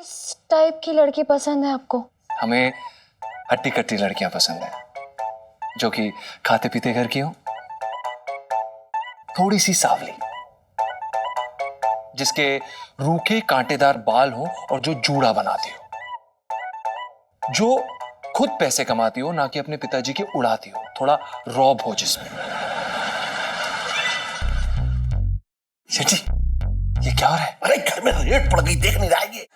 किस टाइप की लड़की पसंद है आपको? हमें हट्टी कट्टी लड़कियां पसंद है, जो कि खाते पीते घर की हो, थोड़ी सी सावली, जिसके रूखे कांटेदार बाल हो और जो जूड़ा बनाती हो, जो खुद पैसे कमाती हो, ना कि अपने पिताजी की उड़ाती हो, थोड़ा रौब हो जिसमें। सेठी, ये क्या हो रहा है? अरे घर में रेड पड़ गई, देख नहीं रहा है ये?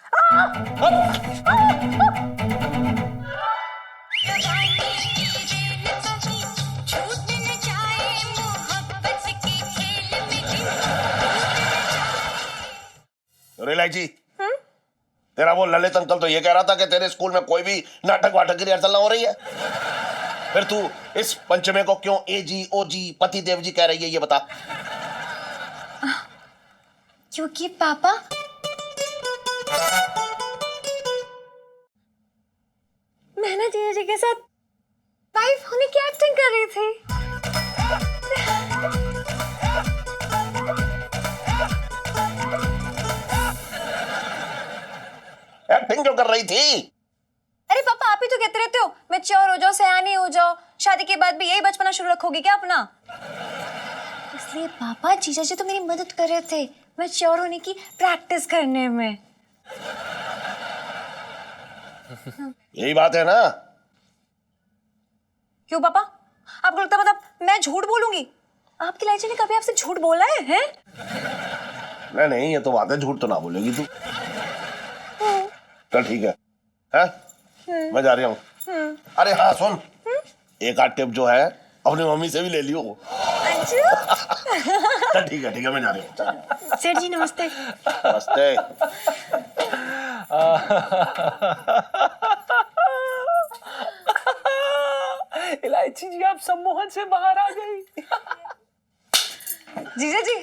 अरे इलायची, तेरा वो ललित अंकल तो ये कह रहा था कि तेरे स्कूल में कोई भी नाटक वाटक की रिहर्सल ना हो रही है। फिर तू इस पंचमे को क्यों एजी ओजी पति देव जी कह रही है, ये बता। क्योंकि पापा मैं ना जीजा जी के साथ वाइफ होने की एक्टिंग कर रही थी। एक्टिंग क्यों कर रही थी? अरे पापा, आप ही तो कहते रहते हो मैच्योर हो जाओ, सयानी हो जाओ, शादी के बाद भी यही बचपना शुरू रखोगी क्या अपना? इसलिए पापा, जीजा जी तो मेरी मदद कर रहे थे मैच्योर होने की प्रैक्टिस करने में। यही बात है ना? क्यों पापा, आपको लगता है मतलब मैं झूठ बोलूंगी? आपकी लाइची ने कभी आपसे झूठ बोला है, हैं? नहीं, ये तो बात है, झूठ तो ना बोलेगी तू। चल ठीक है, मैं जा रही हूँ। अरे हाँ सुन, एक आध टिप जो है अपनी मम्मी से भी ले लियो। चल ठीक है, मैं जा रही हूँ। सेठ जी नमस्ते। नमस्ते। इलायची जी, आप सम्मोहन से बाहर आ गई। जीजा जी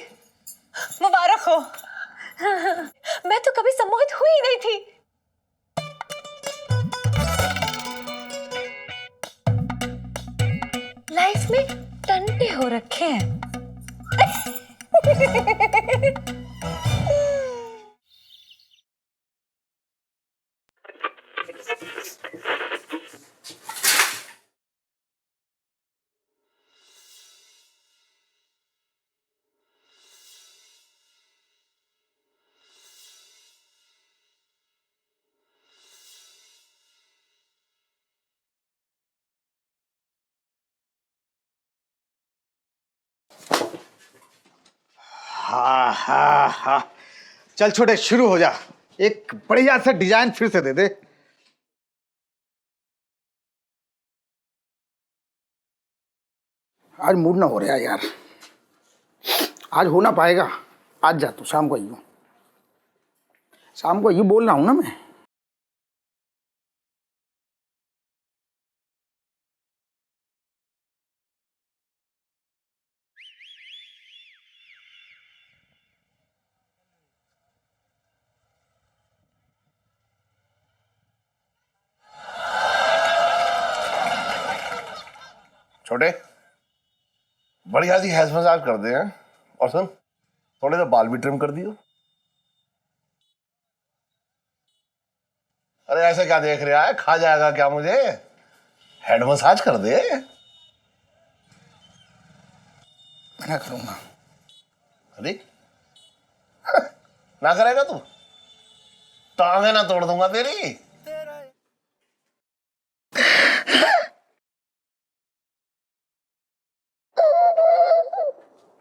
मुबारक हो। मैं तो कभी सम्मोहित हुई नहीं थी। लाइफ में टंटे हो रखे हैं। हाँ हाँ हाँ, चल छोटे शुरू हो जा। एक बढ़िया सा डिजाइन फिर से दे दे। आज मूड ना हो रहा यार, आज हो ना पाएगा। आज जा तू, शाम को आइयो। शाम को ये बोल रहा हूँ ना मैं। छोटे, बढ़िया सी हेयर मसाज कर दे हैं। और सुन, थोड़े से बाल भी ट्रिम कर दियो। अरे ऐसे क्या देख रहा है, खा जाएगा क्या मुझे? हेड मसाज कर दे। मैं करूँगा। अरे ना करेगा तू? टांगे ना तोड़ दूंगा तेरी।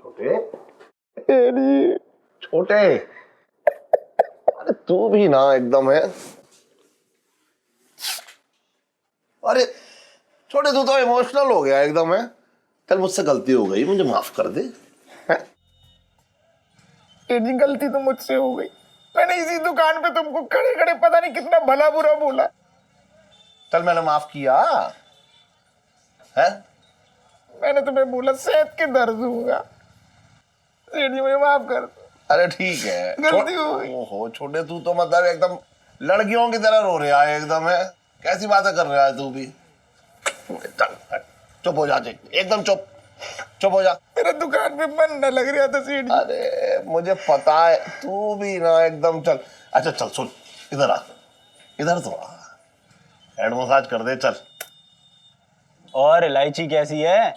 छोटे छोटे, अरे तू भी ना एकदम है। अरे छोटे, तू तो इमोशनल हो गया एकदम है। कल मुझसे गलती हो गई, मुझे माफ कर दे। तेरी गलती तो मुझसे हो गई। मैंने इसी दुकान पे तुमको खड़े खड़े पता नहीं कितना भला बुरा बोला। कल मैंने माफ किया है। मैंने तुम्हें बोला सेहत के दर्द दूंगा। सेठ जी मुझे माफ कर दो। अरे ठीक है, गलती हो गई। ओहो छोटे, तू तो मतलब एकदम लड़कियों की तरह रो रहा है एकदम है। कैसी बातें कर रहा है तू भी? चुप हो जा, एकदम चुप हो जा। मेरा दुकान पे मन न लग रहा था सेठ जी। अरे मुझे पता है, तू भी ना एकदम। चल अच्छा, चल सुन, इधर आ, इधर तो आ, हेड मसाज कर दे चल। और इलायची कैसी है?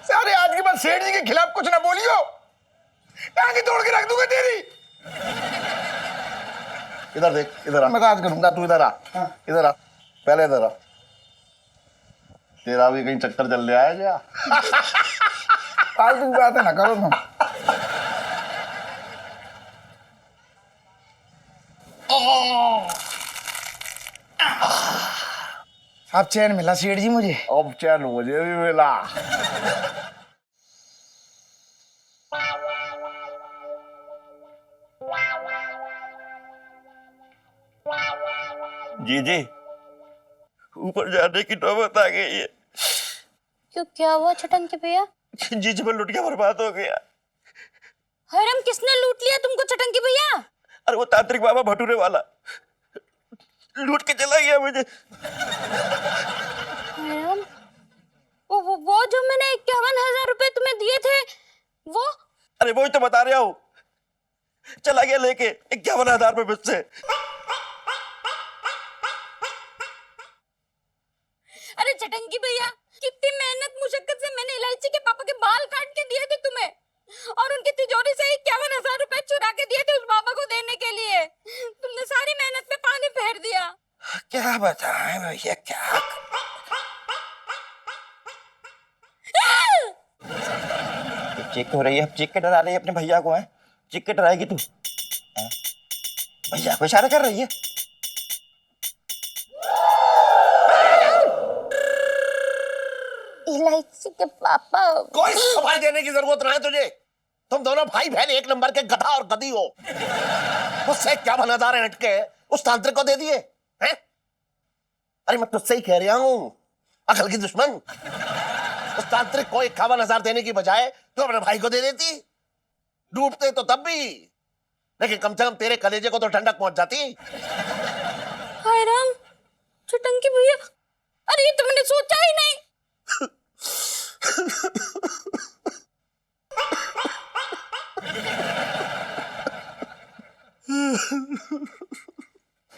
सारे आज के बाद सेठ जी के खिलाफ कुछ ना बोलियो, टांगे तोड़ के रख दूंगा तेरी। इधर देख, इधर आ, मसाज करूंगा। तू इधर आ, इधर आ, पहले इधर आ। तेरा भी कहीं चक्कर चल रहा है क्या? फालतू की बातें ना करो तुम। अब चैन मिला सेठ जी मुझे। अब चैन मुझे भी मिला। जी ऊपर जाने की नौबत आ गई है। क्यों, क्या हुआ चटंकी भैया? जी में लुटिया बर्बाद हो गया। हरम, किसने लूट लिया तुमको चटंकी भैया? अरे वो तांत्रिक बाबा भटूरे वाला लूट के चला गया मुझे। हरम, वो जो मैंने 51,000 रुपए तुम्हें दिए थे वो? अरे वही तो बता रहा हूँ, चला गया लेके 51,000 रुपए मुझसे। अरे चटंकी भैया, कितनी मेहनत मुशक्कत से मैंने इलायची के पापा के बाल काट के दिए थे तुम्हें, और उनकी तिजोरी से 51,000 रुपए चुरा के दिए थे उस बाबा को देने के लिए। तुमने सारी मेहनत पे पानी फेर दिया। क्या बताएं भैया, क्या चेक हो रही है, अब चेक के डरा रही है अपने भैया को। है चेक के डराएगी तू? भैया को इशारा कर रही है। इलायची के पापा। कोई सफाई देने की जरूरत ना है तुझे। तुम दोनों भाई बहन एक नंबर के गधा और गधी हो। उससे 51,000 हटके उस तांत्रिक को दे दिए हैं? अरे मैं तुझसे ही कह रहा हूं, अकल की दुश्मन। उस तांत्रिक को 51,000 देने की बजाय तू अपने भाई को दे देती। डूबते तो तब भी, लेकिन कम से कम तेरे कलेजे को तो ठंडक पहुंच जाती। हाय राम, चटंकी भैया, अरे ये तो मैंने सोचा ही नहीं।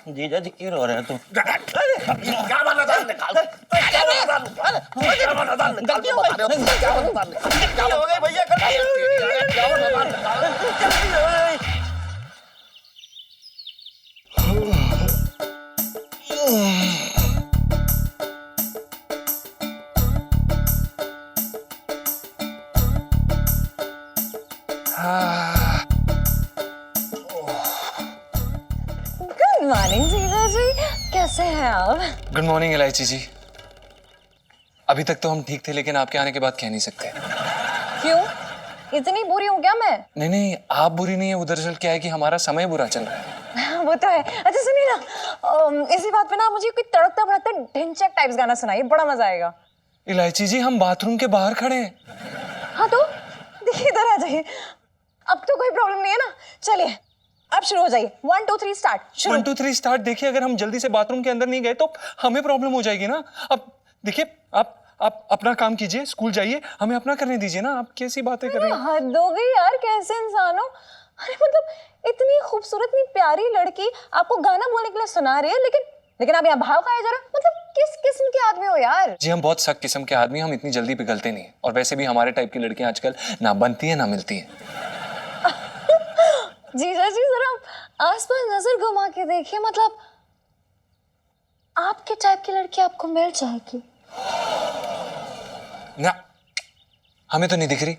जीजा जी क्यों रो रहे हैं तुम? क्या बना था निकाल, क्या बना था निकाल, क्या बना था निकाल, बता रहे हो क्या बना था निकाल, क्या हो गई भैया, कर क्या बना था निकाल। गुड मॉर्निंग जीजा जी, कैसे हैं आप? गुड मॉर्निंग इलायची जी। अभी तक तो हम ठीक थे, लेकिन आपके आने के बाद कह नहीं सकते। क्यों, इतनी बुरी हूँ क्या मैं? नहीं, आप बुरी नहीं है। वो दरअसल क्या है कि हमारा समय बुरा चल रहा है। वो तो है। अच्छा सुनिए ना, इसी बात पे ना मुझे कोई तड़कता भड़कता ढिंचैक टाइप्स गाना सुनाइए, बड़ा मजा आएगा। इलायची जी, हम बाथरूम के बाहर खड़े हैं। हाँ तो देखिए, इधर आ जाइए। अब तो कोई प्रॉब्लम नहीं है ना? चलिए अब शुरू हो जाइए। 1 2 3 स्टार्ट। 1 2 3 स्टार्ट। देखिए, अगर हम जल्दी से बाथरूम के अंदर नहीं गए तो हमें प्रॉब्लम हो जाएगी ना। अब देखिए, आप अपना काम कीजिए, स्कूल जाइए, हमें अपना करने दीजिए ना। आप कैसी बातें कर रही हैं? हद हो गई यार, कैसे इंसान हो। अरे मतलब इतनी खूबसूरत, इतनी प्यारी लड़की आपको गाना बोलने के लिए सुना रही है, लेकिन आप यहाँ भाव खाए जा रहे हो। मतलब किस किस्म के आदमी हो यार? जी, हम बहुत सख्त किस्म के आदमी, हम इतनी जल्दी पिघलते नहीं। और वैसे भी हमारे टाइप की लड़कियां आजकल ना बनती है ना मिलती है। जीजा जी, जरा आसपास नजर घुमा के देखिए, मतलब आपके टाइप की लड़की आपको मिल जाएगी। ना, हमें तो नहीं दिख रही।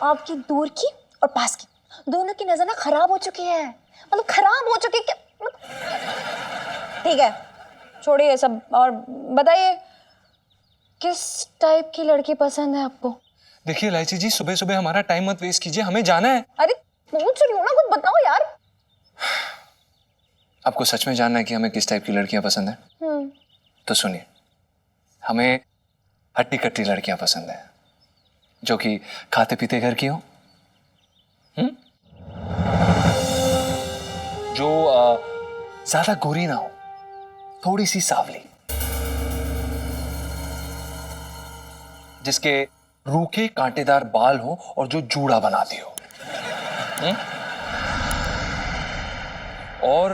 आपकी दूर की और पास की दोनों की नजर ना खराब हो चुकी है। मतलब खराब हो चुकी क्या? ठीक है, छोड़िए सब और बताइए, किस टाइप की लड़की पसंद है आपको? देखिए इलायची जी, सुबह सुबह हमारा टाइम मत वेस्ट कीजिए, हमें जाना है। अरे पूछ रही हूँ ना, कुछ बताओ यार। आपको सच में जानना है कि हमें किस टाइप की लड़कियां पसंद है? तो सुनिए, हमें हट्टी कट्टी लड़कियां पसंद है, जो कि खाते पीते घर की हो, जो ज्यादा गोरी ना हो, थोड़ी सी सांवली, जिसके रूखे कांटेदार बाल हो और जो जूड़ा बनाती हो। और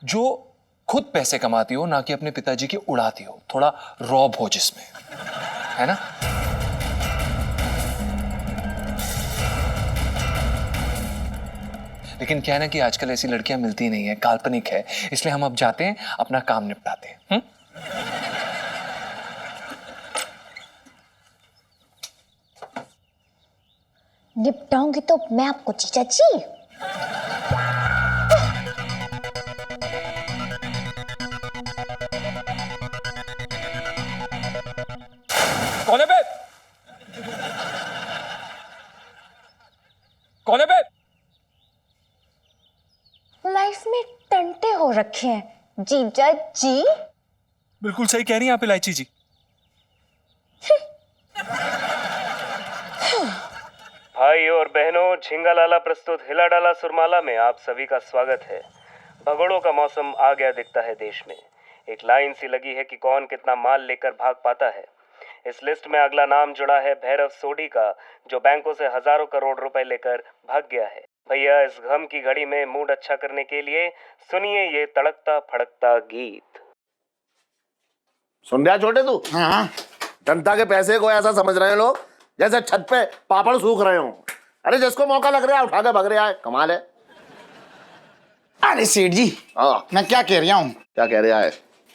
जो खुद पैसे कमाती हो ना कि अपने पिताजी की उड़ाती हो, थोड़ा रौब हो जिसमें, है ना? लेकिन क्या है ना कि आजकल ऐसी लड़कियां मिलती नहीं है, काल्पनिक है, इसलिए हम अब जाते हैं, अपना काम निपटाते हैं। निपटाऊंगी तो मैं आपको जीजा जी। कौन है बे? कौन है बे? लाइफ में टंटे हो रखे हैं जीजा जी। बिल्कुल सही कह रही हैं आप इलायची जी। भाई और बहनों, झिंगालाला प्रस्तुत हिला डाला सुरमाला में आप सभी का स्वागत है। भगोड़ों का मौसम आ गया दिखता है देश में। एक लाइन सी लगी है कि कौन कितना माल लेकर भाग पाता है। इस लिस्ट में अगला नाम जुड़ा है भैरव सोढ़ी का, जो बैंकों से हजारों करोड़ रुपए लेकर भाग गया है। भैया, इस गम की घड़ी में मूड अच्छा करने के लिए सुनिए ये तड़कता फड़कता गीत। सुन रहा छोटे तू? हाँ। जनता के पैसे को ऐसा समझ रहे हैं लोग जैसे छत पे पापड़ सूख रहे हो। अरे जिसको मौका लग रहा है उठा के भग रहा है, कमाल है। अरे सेठ जी, हाँ, मैं क्या कह रहा हूँ, क्या कह रहा है?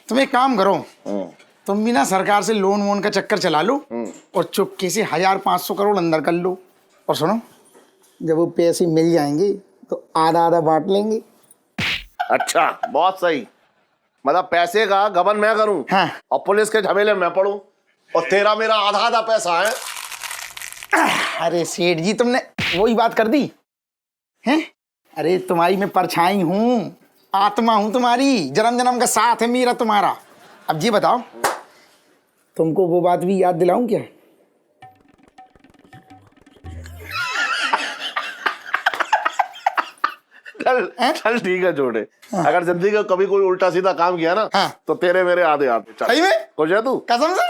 तुम एक काम करो, तुम भी ना सरकार से लोन वोन का चक्कर चला लो और चुपके से 1500 करोड़ अंदर कर लो। और सुनो, जब वो पैसे मिल जाएंगे तो आधा आधा बांट लेंगे। अच्छा, बहुत सही। मतलब पैसे का गबन मैं करूं, हाँ। और पुलिस के झमेले में पड़ूं, और तेरा मेरा आधा आधा पैसा है। अरे सेठ जी, तुमने वही बात कर दी हैं? अरे तुम्हारी मैं परछाई हूँ, आत्मा हूँ तुम्हारी, जन्म जन्म का साथ है मेरा तुम्हारा। अब ये बताओ, तुमको वो बात भी याद दिलाऊं क्या? चल ठीक है छोटे, अगर जिंदगी में कभी कोई उल्टा सीधा काम किया ना, हाँ। तो तेरे मेरे आधे आधे। चल सही में? खुश है तू? कसम से?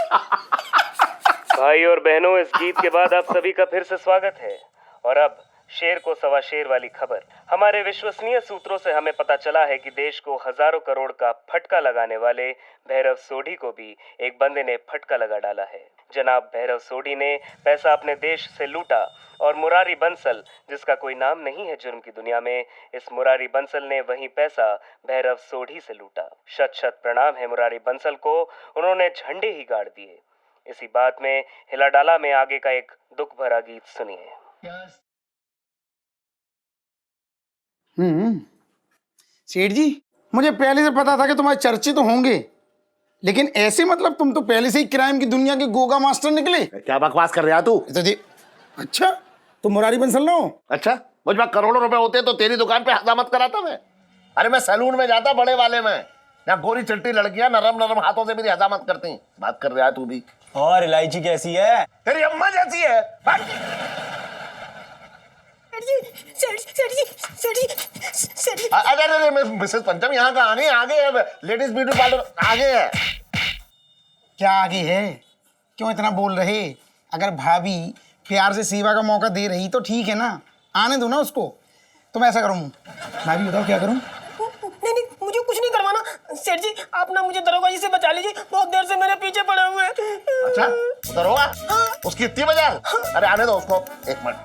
भाई और बहनों, इस गीत के बाद आप सभी का फिर से स्वागत है। और अब शेर को सवा शेर वाली खबर। हमारे विश्वसनीय सूत्रों से हमें पता चला है कि देश को हजारों करोड़ का फटका लगाने वाले भैरव सोढ़ी को भी एक बंदे ने फटका लगा डाला है। जनाब भैरव सोढ़ी ने पैसा अपने देश से लूटा, और मुरारी बंसल, जिसका कोई नाम नहीं है जुर्म की दुनिया में, इस मुरारी बंसल ने वही पैसा भैरव सोढ़ी से लूटा। शत शत प्रणाम है मुरारी बंसल को, उन्होंने झंडे ही गाड़ दिए। इसी बात में हिला डाला में आगे का एक दुख भरा गीत सुनिए। सेठ जी, मुझे पहले से पता था कि तुम्हारे चर्चे तो होंगे, लेकिन ऐसे मतलब तुम तो पहले से ही क्राइम की दुनिया के गोगा मास्टर निकले। क्या बकवास कर रहा तू? तो जी, अच्छा तुम मुरारी बंसल लो? अच्छा, मुझ में करोड़ों रुपए होते तो तेरी दुकान पे हजामत कराता मैं। अरे मैं सैलून में जाता बड़े वाले में, यहाँ गोरी चिट्टी लड़कियां नरम नरम हाथों से मेरी हजामत करती। बात कर रहा है तू भी? और इलायची कैसी है? तेरी अम्मा जैसी है। अरे अरे अरे मिसेस पंचम यहाँ का आगे आगे है, लेडीज ब्यूटी पार्लर आगे है। क्या आगे है? क्यों इतना बोल रहे? अगर भाभी प्यार से सेवा का मौका दे रही तो ठीक है ना, आने दो ना उसको। तो मैं ऐसा करूँ, भाभी बताओ क्या करूँ? नहीं नहीं, मुझे कुछ नहीं करवाना। सेठ जी, आप ना मुझे दरोगा जी से बचा लीजिए, बहुत देर से मेरे पीछे पड़े हुए हैं। अच्छा, दरोगा? उसकी इतनी मजाल? अरे आने दो उसको, एक मिनट।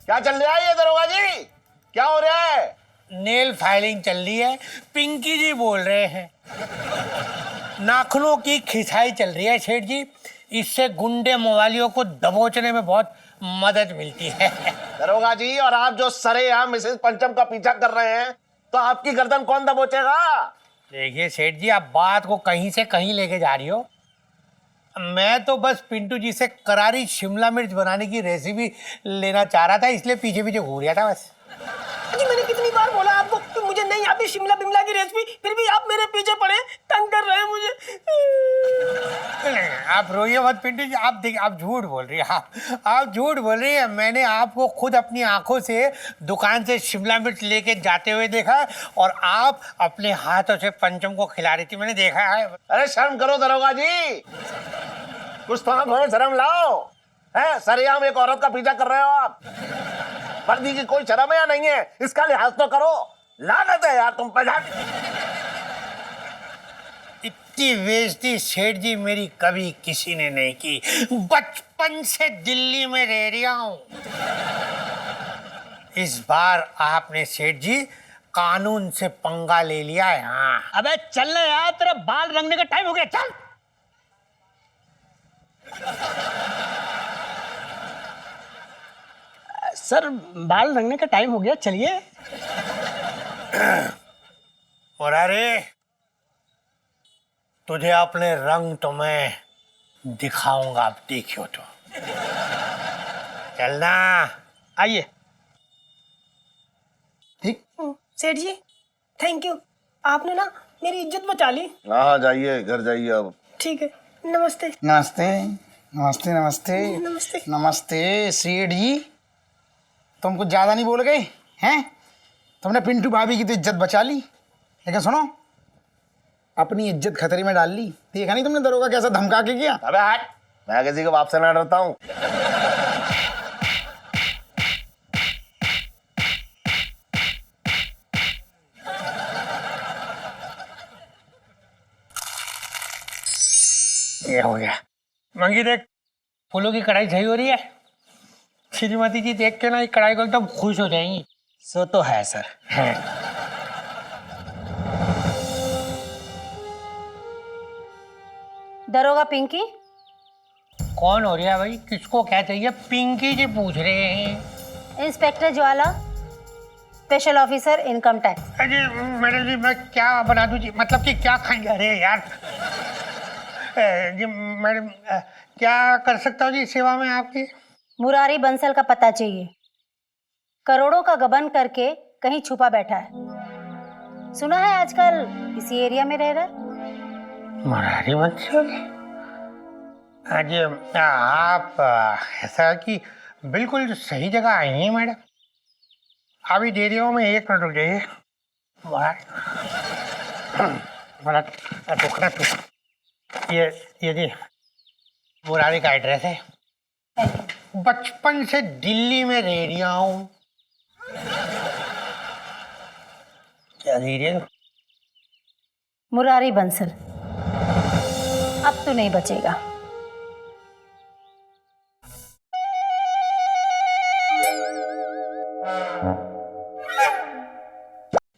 क्या चल रहा है ये दरोगा जी? क्या हो रहा है? नेल फाइलिंग चल रही है, पिंकी जी बोल रहे हैं। नाखूनों की खिंचाई चल रही है सेठ जी, इससे गुंडे मवालियों को दबोचने में बहुत मदद मिलती है। दरोगा जी, और आप जो सरेआम मिसेस पंचम का पीछा कर रहे हैं, तो आपकी गर्दन कौन दबोचेगा? देखिए सेठ जी, आप बात को कहीं से कहीं लेके जा रही हो। मैं तो बस पिंटू जी से करारी शिमला मिर्च बनाने की रेसिपी लेना चाह रहा था, इसलिए पीछे पीछे घूर रहा था बस। जी, मैंने कितनी बार बोला आपको कि मुझे नहीं आती शिमला बिमला की रेसिपी, फिर भी आप मेरे पीछे पड़े, तंग कर रहे हैं मुझे। आप रोइए मत पिंटू जी, आप देखिए, आप झूठ बोल रही हैं, आप झूठ बोल रही हैं। मैंने आपको खुद अपनी आंखों से दुकान से शिमला मिर्च लेके जाते हुए देखा, और आप अपने हाथों से पंचम को खिला रही थी, मैंने देखा है। अरे शर्म करो दरोगा जी, कुछ तो आप हमें शर्म लाओ। है सरेआम एक औरत का पीछा कर रहे हो आप। वर्दी की कोई शर्म या नहीं है? इसका लिहाज तो करो। लानत है यार तुम पे। इतनी बेइज्जती सेठ जी मेरी कभी किसी ने नहीं की। बचपन से दिल्ली में रह रहा हूं। इस बार आपने सेठ जी कानून से पंगा ले लिया है। हाँ अबे चल ना यार, तेरा बाल रंगने का टाइम हो गया, चल। सर बाल रंगने का टाइम हो गया, चलिए। और अरे तुझे अपने रंग तो मैं दिखाऊंगा, अब देखियो तो। चलना। आइए। ठीक। सेठ जी थैंक यू, आपने ना मेरी इज्जत बचा ली। हाँ जाइए, घर जाइए अब। ठीक है, नमस्ते। नमस्ते नमस्ते नमस्ते नमस्ते। नमस्ते सेठ जी, तुम कुछ ज्यादा नहीं बोल गए हैं? तुमने पिंटू भाभी की तो इज्जत बचा ली, लेकिन सुनो, अपनी इज्जत खतरे में डाल ली। देखा नहीं तुमने दरोगा कैसा धमका के किया? अबे हट, मैं किसी को बाप से ना डरता हूँ। ये हो गया। मंगी देख, फूलों की कढ़ाई सही हो रही है। श्रीमती जी देख के ना ये कढ़ाई को एकदम खुश हो जाएंगी। सो तो है सर। दरोगा पिंकी। कौन हो रहा है भाई? किसको क्या चाहिए? पिंकी जी पूछ रहे हैं। इंस्पेक्टर ज्वाला, स्पेशल ऑफिसर इनकम टैक्स। अरे मैडम जी, मैं क्या बना दूं जी? मतलब कि क्या खाएंगे? अरे यार जी मैडम, क्या कर सकता हूँ जी सेवा में आपकी? मुरारी बंसल का पता चाहिए। करोड़ों का गबन करके कहीं छुपा बैठा है। सुना है आजकल इसी एरिया में रह रहा है। मुरारी बंसल? आज आप ऐसा कि बिल्कुल सही जगह आई हैं मैडम। अभी दे रही हूँ मैं, 1 मिनट रुक जाइए। रुकना तो। ये जी मुरारी का एड्रेस है। बचपन से दिल्ली में रह रहा हूँ। क्या दे रही है? मुरारी बंसल, अब तो नहीं बचेगा।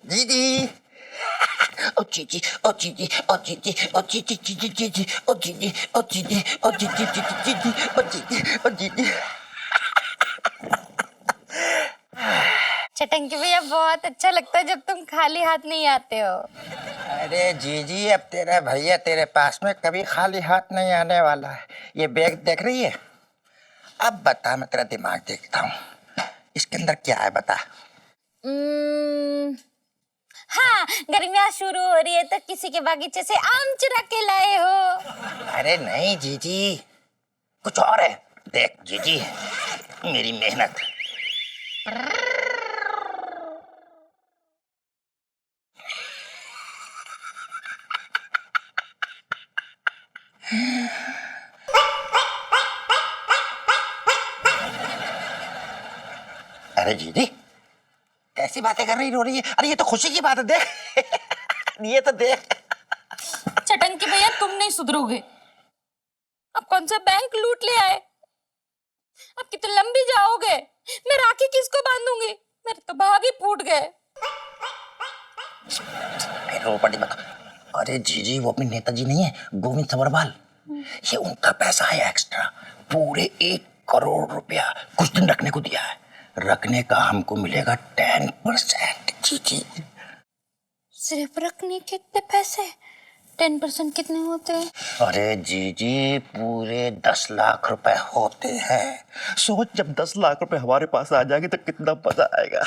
दीदी, ओ चीची, ओ चीची, ओ चीची, ओ चीची, चीची, चीची, ओ चीची, ओ चीची, ओ चीची, चीची, चीची, ओ चीची, ओ चीची। चटंकी भैया, बहुत अच्छा लगता है जब तुम खाली हाथ नहीं आते हो। अरे जीजी, अब तेरा भैया तेरे पास में कभी खाली हाथ नहीं आने वाला है। ये बैग देख रही है? अब बता, मैं तेरा दिमाग देखता हूँ, इसके अंदर क्या है बता। हाँ, गर्मियाँ शुरू हो रही है तो किसी के बागीचे से आम चुरा के लाए हो। अरे नहीं जीजी, कुछ और है। देख जीजी, मेरी मेहनत। अरे जीजी, कैसी बातें कर रही, रो रही है? अरे ये तो खुशी की बात है, देख। ये तो देख। चटंकी भैया, तुम नहीं सुधरोगे। अब कौन सा बैंक लूट ले आए? अब कितने लंबी जाओगे? मैं राखी किसको बांधूंगी? मेरे तो भाग ही फूट गए। रो पड़ी मत। अरे जीजी, वो अपने नेताजी नहीं है, गोविंद सवरवाल, ये उनका पैसा है एक्स्ट्रा। पूरे 1 करोड़ रुपया कुछ दिन रखने को दिया है। रखने का हमको मिलेगा 10%। जीजी, सिर्फ रखने के कितने पैसे? 10% कितने होते हैं? अरे जीजी, पूरे 10 लाख रुपए होते हैं। सोच, जब 10 लाख रुपए हमारे पास आ जाएंगे तो कितना मजा आएगा।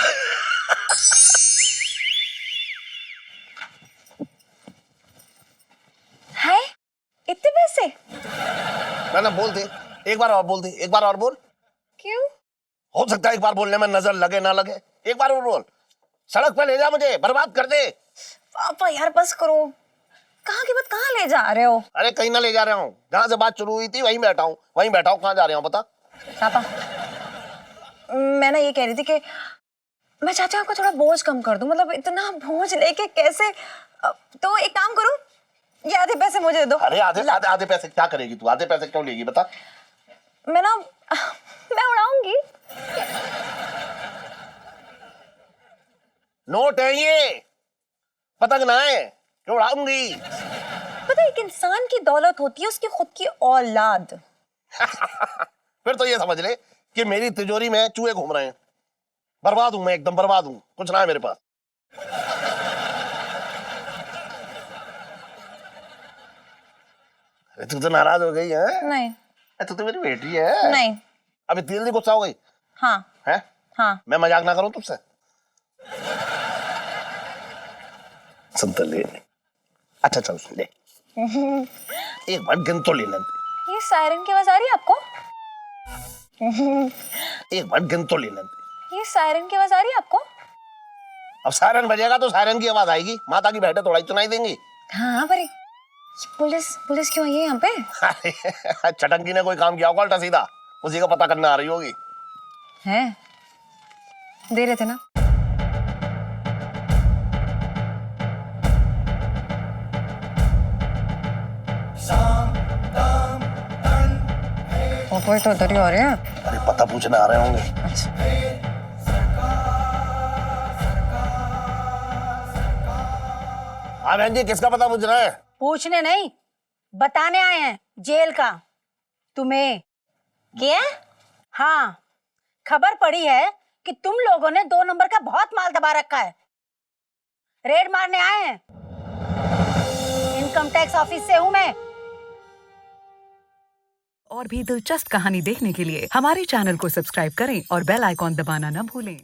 हाय, इतने पैसे? ना बोल दे, एक बार और बोल दे, एक बार और बोल। क्यों? हो सकता है एक बार बोलने में नजर लगे ना लगे। एक बार और बोल। सड़क पे ले जा मुझे, बर्बाद कर दे। पापा यार बस करो। कहाँ की बात कहाँ ले जा रहे हो? अरे कहीं ना ले जा रहा हूँ, जहाँ से बात शुरू हुई थी वहीं बैठा हूँ, वहीं बैठा हूँ। कहाँ जा रहा हूँ बता? पापा, मैं ना ये कह रही थी कि मैं चाहती हूँ आपका थोड़ा बोझ कम कर दूं, मतलब इतना बोझ लेके कैसे। तो एक काम करूं, ये आधे पैसे मुझे दे दो। अरे आधे पैसे क्या करेगी तू? आधे पैसे क्यों लेगी बता? मैं उड़ाऊंगी। नोट है ये, पतंग ना है, क्यों उड़ाऊंगी? पता है, एक इंसान की दौलत होती है उसकी खुद की औलाद। फिर तो ये समझ ले कि मेरी तिजोरी में चूहे घूम रहे हैं। बर्बाद हूं मैं, एकदम बर्बाद हूं, कुछ ना है मेरे पास। अरे तू तो नाराज हो गई है? नहीं। तू तो मेरी बेटी है। नहीं। अभी दिल नहीं गुस्सा हो गई? हाँ। है? हाँ। मैं मजाक ना करूं तुझसे? सुन तो ले। अच्छा चल ले। एक बार गिन तो ले लेते। ये सायरन की आवाज आ रही है आपको? एक बार गिन तो ले लेते। ये सायरन की आवाज आ रही है आपको? अब सायरन बजेगा तो सायरन की आवाज आएगी, माता की भेंटें थोड़ा ही सुनाई देंगी। हाँ पर पुलिस क्यों आई है यहाँ पे? चटंकी ने कोई काम किया होगा उल्टा सीधा, उसी का पता करने आ रही होगी। है? दे रहे थे ना? पापा तो उधर ही आ रहे हैं। अरे पता पूछने आ रहे होंगे। अच्छा। हाँ बहन जी, किसका पता पूछ रहा है? पूछने नहीं, बताने आए हैं जेल का तुम्हें। क्या? हाँ, खबर पड़ी है कि तुम लोगों ने 2 नंबर का बहुत माल दबा रखा है। रेड मारने आए हैं। इनकम टैक्स ऑफिस से हूं मैं। और भी दिलचस्प कहानी देखने के लिए हमारे चैनल को सब्सक्राइब करें और बेल आइकॉन दबाना न भूलें।